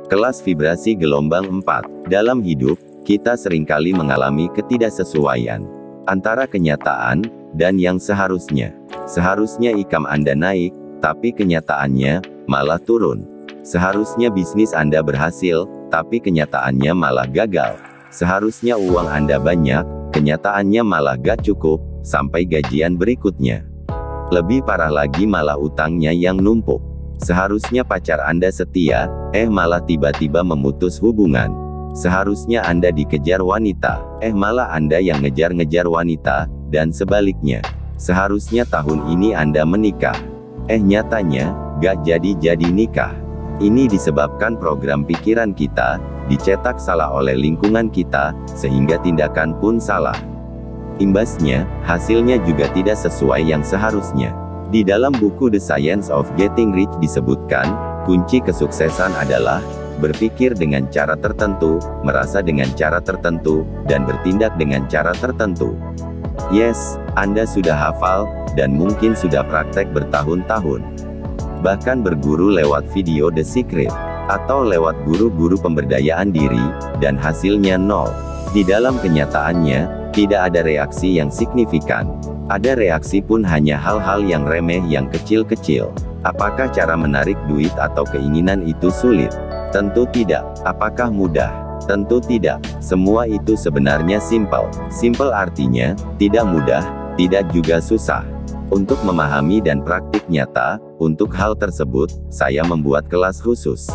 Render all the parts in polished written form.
Kelas vibrasi gelombang 4. Dalam hidup, kita seringkali mengalami ketidaksesuaian antara kenyataan dan yang seharusnya. Seharusnya income Anda naik, tapi kenyataannya malah turun. Seharusnya bisnis Anda berhasil, tapi kenyataannya malah gagal. Seharusnya uang Anda banyak, kenyataannya malah gak cukup, sampai gajian berikutnya. Lebih parah lagi malah utangnya yang numpuk. Seharusnya pacar Anda setia, malah tiba-tiba memutus hubungan. Seharusnya Anda dikejar wanita, malah Anda yang ngejar-ngejar wanita, dan sebaliknya. Seharusnya tahun ini Anda menikah, nyatanya, gak jadi-jadi nikah. Ini disebabkan program pikiran kita, dicetak salah oleh lingkungan kita, sehingga tindakan pun salah. Imbasnya, hasilnya juga tidak sesuai yang seharusnya. Di dalam buku The Science of Getting Rich disebutkan, kunci kesuksesan adalah berpikir dengan cara tertentu, merasa dengan cara tertentu, dan bertindak dengan cara tertentu. Yes, Anda sudah hafal, dan mungkin sudah praktek bertahun-tahun. Bahkan berguru lewat video The Secret, atau lewat guru-guru pemberdayaan diri, dan hasilnya nol. Di dalam kenyataannya, tidak ada reaksi yang signifikan. Ada reaksi pun hanya hal-hal yang remeh yang kecil-kecil. Apakah cara menarik duit atau keinginan itu sulit? Tentu tidak. Apakah mudah? Tentu tidak. Semua itu sebenarnya simple. Simple artinya, tidak mudah, tidak juga susah. Untuk memahami dan praktik nyata, untuk hal tersebut, saya membuat kelas khusus.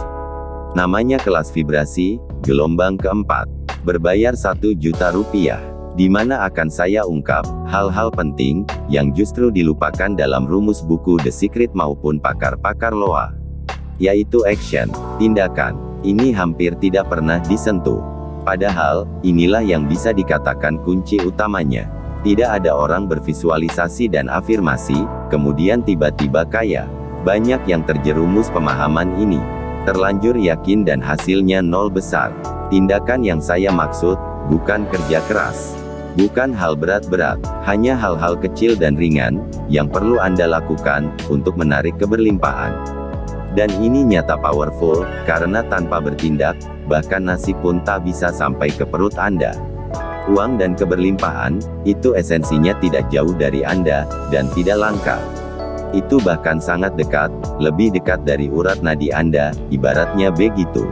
Namanya kelas vibrasi, gelombang keempat. Berbayar 1 juta rupiah. Di mana akan saya ungkap hal-hal penting yang justru dilupakan dalam rumus buku The Secret maupun pakar-pakar loa, yaitu action, tindakan. Ini hampir tidak pernah disentuh. Padahal, inilah yang bisa dikatakan kunci utamanya. Tidak ada orang bervisualisasi dan afirmasi, kemudian tiba-tiba kaya. Banyak yang terjerumus pemahaman ini. Terlanjur yakin dan hasilnya nol besar. Tindakan yang saya maksud, bukan kerja keras. Bukan hal berat-berat, hanya hal-hal kecil dan ringan, yang perlu Anda lakukan, untuk menarik keberlimpahan. Dan ini nyata powerful, karena tanpa bertindak, bahkan nasi pun tak bisa sampai ke perut Anda. Uang dan keberlimpahan, itu esensinya tidak jauh dari Anda, dan tidak langka. Itu bahkan sangat dekat, lebih dekat dari urat nadi Anda, ibaratnya begitu.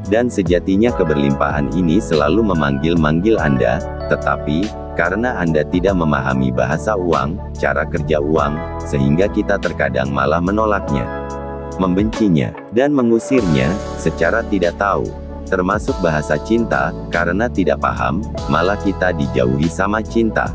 Dan sejatinya keberlimpahan ini selalu memanggil-manggil Anda, tetapi, karena Anda tidak memahami bahasa uang, cara kerja uang, sehingga kita terkadang malah menolaknya, membencinya, dan mengusirnya, secara tidak tahu. Termasuk bahasa cinta, karena tidak paham, malah kita dijauhi sama cinta.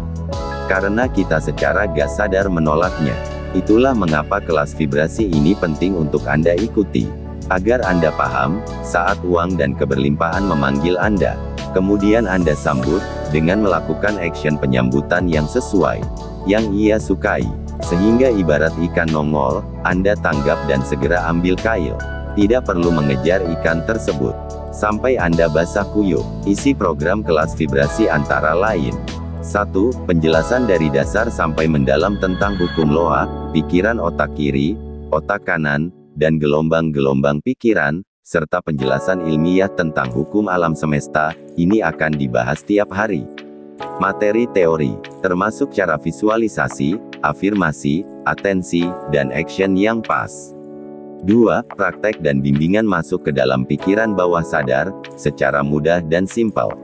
Karena kita secara gak sadar menolaknya. Itulah mengapa kelas vibrasi ini penting untuk Anda ikuti. Agar Anda paham, saat uang dan keberlimpahan memanggil Anda, kemudian Anda sambut, dengan melakukan action penyambutan yang sesuai, yang ia sukai. Sehingga ibarat ikan nongol, Anda tanggap dan segera ambil kail. Tidak perlu mengejar ikan tersebut sampai Anda basah kuyup. Isi program kelas vibrasi antara lain: 1. Penjelasan dari dasar sampai mendalam tentang hukum loa, pikiran otak kiri, otak kanan, dan gelombang-gelombang pikiran, serta penjelasan ilmiah tentang hukum alam semesta. Ini akan dibahas tiap hari. Materi teori, termasuk cara visualisasi, afirmasi, atensi, dan action yang pas. 2. Praktek dan bimbingan masuk ke dalam pikiran bawah sadar, secara mudah dan simpel.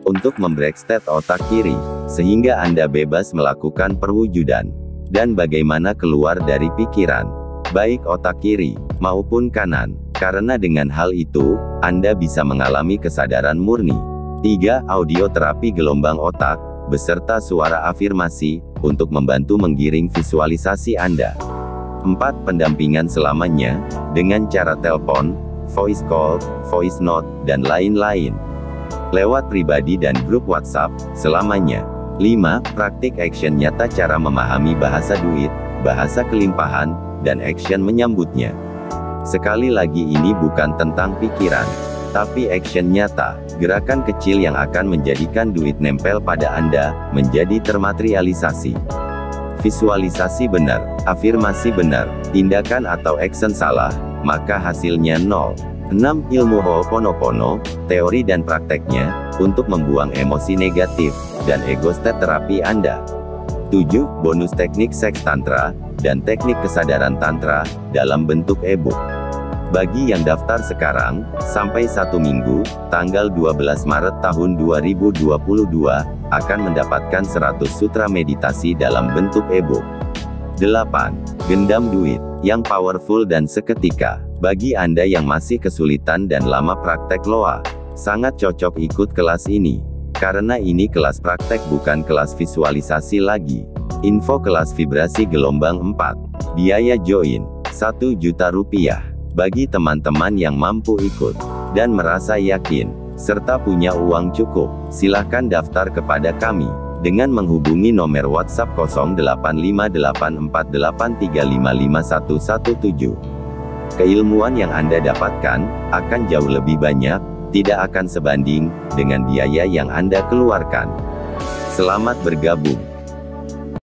Untuk membreakstart otak kiri, sehingga Anda bebas melakukan perwujudan. Dan bagaimana keluar dari pikiran, baik otak kiri, maupun kanan. Karena dengan hal itu, Anda bisa mengalami kesadaran murni. 3. Audio terapi gelombang otak, beserta suara afirmasi, untuk membantu menggiring visualisasi Anda. 4. Pendampingan selamanya, dengan cara telepon, voice call, voice note, dan lain-lain. Lewat pribadi dan grup WhatsApp, selamanya. 5. Praktik action nyata cara memahami bahasa duit, bahasa kelimpahan, dan action menyambutnya. Sekali lagi ini bukan tentang pikiran, tapi action nyata, gerakan kecil yang akan menjadikan duit nempel pada Anda, menjadi termaterialisasi. Visualisasi benar, afirmasi benar, tindakan atau action salah, maka hasilnya nol. 6. Ilmu Ho'oponopono, teori dan prakteknya, untuk membuang emosi negatif, dan ego-state terapi Anda. 7. Bonus teknik seks tantra, dan teknik kesadaran tantra, dalam bentuk e-book. Bagi yang daftar sekarang, sampai 1 minggu, tanggal 12 Maret tahun 2022, akan mendapatkan 100 sutra meditasi dalam bentuk e-book. 8. Gendam duit, yang powerful dan seketika. Bagi Anda yang masih kesulitan dan lama praktek Loa, sangat cocok ikut kelas ini. Karena ini kelas praktek bukan kelas visualisasi lagi. Info kelas vibrasi gelombang 4. Biaya join, 1 juta rupiah. Bagi teman-teman yang mampu ikut, dan merasa yakin, serta punya uang cukup, silahkan daftar kepada kami, dengan menghubungi nomor WhatsApp 085848355117. Keilmuan yang Anda dapatkan, akan jauh lebih banyak, tidak akan sebanding, dengan biaya yang Anda keluarkan. Selamat bergabung.